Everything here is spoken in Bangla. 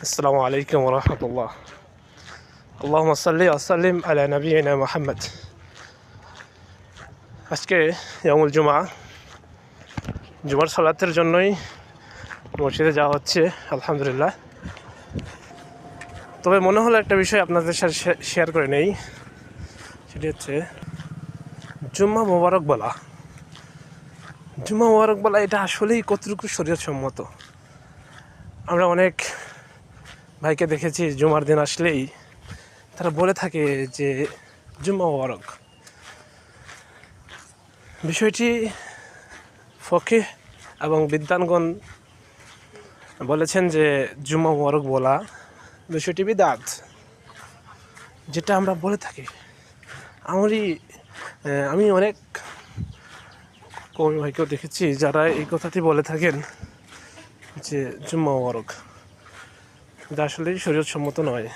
আসসালামু আলাইকুম রহমতুল্লাহ। আল্লাহুম্মা সাল্লি ওয়া সাল্লিম আলা নবিয়িনা মুহাম্মদ। আজকে ইয়াউমুল জুমার সালাতের জন্যই মসজিদে যাওয়া হচ্ছে আলহামদুলিল্লাহ। তবে মনে হলো একটা বিষয় আপনাদের সাথে শেয়ার করে নেই, সেটি হচ্ছে জুম্মা মোবারক বলা। জুম্মা মোবারক বলা এটা আসলেই কতটুকু শরীয়ত সম্মত। আমরা অনেক ভাইকে দেখেছি জুমার দিন আসলেই তারা বলে থাকে যে জুম্মা মোবারক। বিষয়টি ফকিহ এবং বিদ্বানগণ বলেছেন যে জুম্মা মোবারক বলা বিষয়টি বিদআত, যেটা আমরা বলে থাকি। আমি অনেক কওমি ভাইকেও দেখেছি যারা এই কথাটি বলে থাকেন যে জুম্মা মোবারক, এটা আসলেই শরীয়ত সম্মত নয়।